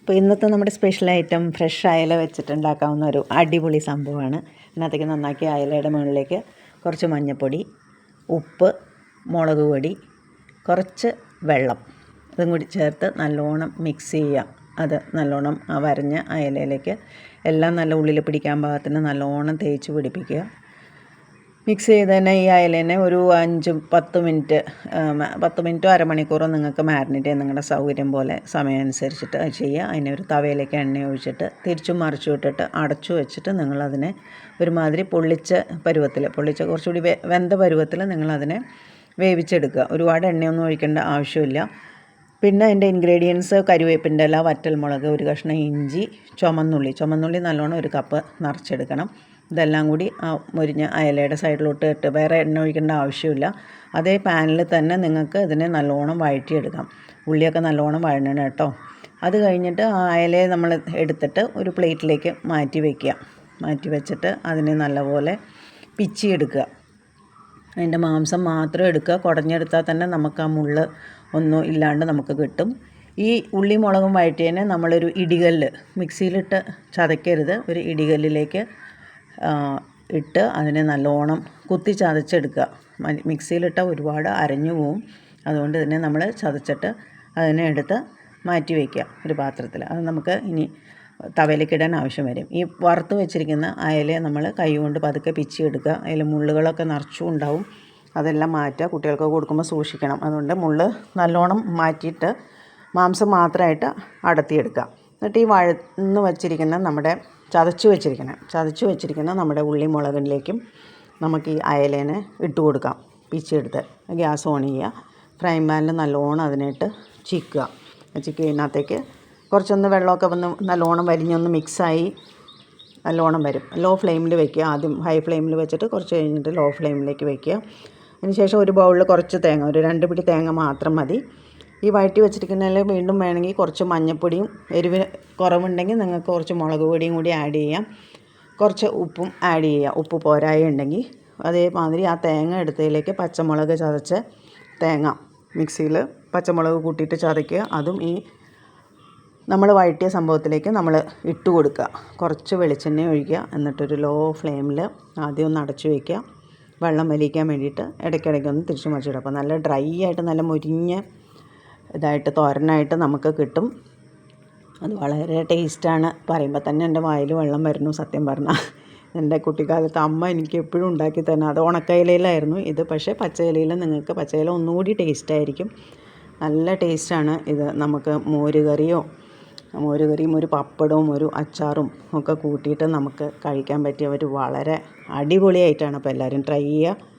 അപ്പോൾ ഇന്നത്തെ നമ്മുടെ സ്പെഷ്യൽ ഐറ്റം ഫ്രഷ് അയല വെച്ചിട്ടുണ്ടാക്കാവുന്ന ഒരു അടിപൊളി സംഭവമാണ്. ഇതിനകത്തേക്ക് നന്നാക്കി അയലയുടെ മുകളിലേക്ക് കുറച്ച് മഞ്ഞൾപ്പൊടി, ഉപ്പ്, മുളക് പൊടി, കുറച്ച് വെള്ളം ഇതും കൂടി ചേർത്ത് നല്ലോണം മിക്സ് ചെയ്യുക. അത് നല്ലോണം ആ വരഞ്ഞ അയലയിലേക്ക് എല്ലാം നല്ല ഉള്ളിൽ പിടിക്കാൻ പാകത്തിന് നല്ലോണം തേച്ച് പിടിപ്പിക്കുക. മിക്സ് ചെയ്ത് തന്നെ ഈ അയലേനെ ഒരു 5-10 മിനിറ്റ് 10 മിനിറ്റോ അരമണിക്കൂറോ നിങ്ങൾക്ക് മാരിനേറ്റ് ചെയ്യാൻ നിങ്ങളുടെ സൗകര്യം പോലെ സമയം അനുസരിച്ചിട്ട് അത് ചെയ്യുക. അതിനെ ഒരു തവയിലേക്ക് എണ്ണ ഒഴിച്ചിട്ട് തിരിച്ചും മറിച്ചും ഇട്ടിട്ട് അടച്ചു വെച്ചിട്ട് നിങ്ങളതിനെ ഒരുമാതിരി പൊള്ളിച്ച കുറച്ചുകൂടി വെന്ത പരുവത്തിൽ നിങ്ങളതിനെ വേവിച്ചെടുക്കുക. ഒരുപാട് എണ്ണയൊന്നും ഒഴിക്കേണ്ട ആവശ്യമില്ല. പിന്നെ അതിൻ്റെ ഇൻഗ്രീഡിയൻസ് കരിവേപ്പിൻ്റെ ഇല, വറ്റൽമുളക്, ഒരു കഷ്ണം ഇഞ്ചി, ചുമന്നുള്ളി നല്ലോണം ഒരു കപ്പ് നിറച്ചെടുക്കണം. ഇതെല്ലാം കൂടി ആ മുരിഞ്ഞ അയലയുടെ സൈഡിലോട്ട് ഇട്ട് വേറെ എണ്ണ ഒഴിക്കേണ്ട ആവശ്യമില്ല. അതേ പാനിൽ തന്നെ നിങ്ങൾക്ക് ഇതിനെ നല്ലോണം വഴറ്റിയെടുക്കാം. ഉള്ളിയൊക്കെ നല്ലോണം വഴണണം കേട്ടോ. അത് കഴിഞ്ഞിട്ട് ആ അയലയെ നമ്മൾ എടുത്തിട്ട് ഒരു പ്ലേറ്റിലേക്ക് മാറ്റി വെച്ചിട്ട് അതിനെ നല്ലപോലെ പിച്ചിയെടുക്കുക. അതിൻ്റെ മാംസം മാത്രം എടുക്കുക. കുടഞ്ഞെടുത്താൽ തന്നെ നമുക്ക് ആ മുള്ള് ഒന്നും ഇല്ലാണ്ട് നമുക്ക് കിട്ടും. ഈ ഉള്ളി മുളകും വഴറ്റിയതിനെ നമ്മളൊരു ഇടികല്ല്, മിക്സിയിലിട്ട് ചതയ്ക്കരുത്, ഒരു ഇടികല്ലിലേക്ക് ഇട്ട് അതിനെ നല്ലോണം കുത്തി ചതച്ചെടുക്കുക. മിക്സിയിലിട്ട ഒരുപാട് അരഞ്ഞു പോവും. അതുകൊണ്ട് തന്നെ നമ്മൾ ചതച്ചിട്ട് അതിനെ എടുത്ത് മാറ്റി വയ്ക്കുക ഒരു പാത്രത്തിൽ. അത് നമുക്ക് ഇനി തവയിലേക്കിടാൻ ആവശ്യം വരും. ഈ വറുത്ത് വെച്ചിരിക്കുന്ന അയലയെ നമ്മൾ കൈ കൊണ്ട് പതുക്കെ പിച്ചിയെടുക്കുക. അതിൽ മുള്ളുകളൊക്കെ നിറച്ചും ഉണ്ടാവും. അതെല്ലാം മാറ്റുക. കുട്ടികൾക്ക് കൊടുക്കുമ്പോൾ സൂക്ഷിക്കണം. അതുകൊണ്ട് മുള്ള് നല്ലോണം മാറ്റിയിട്ട് മാംസം മാത്രമായിട്ട് അടത്തിയെടുക്കുക. എന്നിട്ട് ഈ വഴന്ന് വെച്ചിരിക്കുന്ന നമ്മുടെ ചതച്ച് വെച്ചിരിക്കുന്ന നമ്മുടെ ഉള്ളി മുളകിലേക്കും നമുക്ക് ഈ അയലേനെ ഇട്ട് കൊടുക്കാം. പിച്ചെടുത്ത് ഗ്യാസ് ഓൺ ചെയ്യുക. ഫ്രൈ പാനിൽ നല്ലോണം അതിനായിട്ട് ചിക്കുക. ഇതിനകത്തേക്ക് കുറച്ചൊന്ന് വെള്ളമൊക്കെ വന്ന് നല്ലോണം വരിഞ്ഞൊന്ന് മിക്സായി നല്ലോണം വരും. ലോ ഫ്ലെയിമിൽ വയ്ക്കുക. ആദ്യം ഹൈ ഫ്ലെയിമിൽ വെച്ചിട്ട് കുറച്ച് കഴിഞ്ഞിട്ട് ലോ ഫ്ലെയിമിലേക്ക് വയ്ക്കുക. അതിനുശേഷം ഒരു ബൗളിൽ കുറച്ച് തേങ്ങ, ഒരു 2 പിടി തേങ്ങ മാത്രം മതി. ഈ വഴറ്റി വെച്ചിരിക്കുന്നതിൽ വീണ്ടും വേണമെങ്കിൽ കുറച്ച് മഞ്ഞൾപ്പൊടിയും, എരിവിന് കുറവുണ്ടെങ്കിൽ നിങ്ങൾക്ക് കുറച്ച് മുളക് പൊടിയും കൂടി ആഡ് ചെയ്യാം. കുറച്ച് ഉപ്പും ആഡ് ചെയ്യുക. ഉപ്പ് പോരായ ഉണ്ടെങ്കിൽ അതേമാതിരി ആ തേങ്ങ എടുത്തതിലേക്ക് പച്ചമുളക് ചതച്ച തേങ്ങ മിക്സിയിൽ പച്ചമുളക് കൂട്ടിയിട്ട് ചതയ്ക്കുക. അതും ഈ നമ്മൾ വഴറ്റിയ സംഭവത്തിലേക്ക് നമ്മൾ ഇട്ട് കൊടുക്കുക. കുറച്ച് വെളിച്ചെണ്ണ ഒഴിക്കുക. എന്നിട്ടൊരു ലോ ഫ്ലെയിമിൽ ആദ്യം ഒന്ന് അടച്ചു വയ്ക്കുക. വെള്ളം വലിക്കാൻ വേണ്ടിയിട്ട് ഇടയ്ക്കിടയ്ക്കൊന്ന് തിരിച്ചു മറിച്ചിടുക. അപ്പോൾ നല്ല ഡ്രൈ ആയിട്ട് നല്ല മുരിഞ്ഞ ഇതായിട്ട് തോരനായിട്ട് നമുക്ക് കിട്ടും. അത് വളരെ ടേസ്റ്റാണ്. പറയുമ്പോൾ തന്നെ എൻ്റെ വായിൽ വെള്ളം വരുന്നു സത്യം പറഞ്ഞാൽ. എൻ്റെ കുട്ടിക്കാലത്ത് അമ്മ എനിക്ക് എപ്പോഴും ഉണ്ടാക്കി തന്നെ, അത് ഉണക്കയിലയിലായിരുന്നു. ഇത് പക്ഷേ പച്ചയിലയിൽ നിങ്ങൾക്ക് പച്ചയില ഒന്നുകൂടി ടേസ്റ്റായിരിക്കും. നല്ല ടേസ്റ്റാണ് ഇത്. നമുക്ക് മോരുകറിയും ഒരു പപ്പടവും ഒരു അച്ചാറും ഒക്കെ കൂട്ടിയിട്ട് നമുക്ക് കഴിക്കാൻ പറ്റിയ ഒരു വളരെ അടിപൊളിയായിട്ടാണ്. അപ്പോൾ എല്ലാവരും ട്രൈ ചെയ്യുക.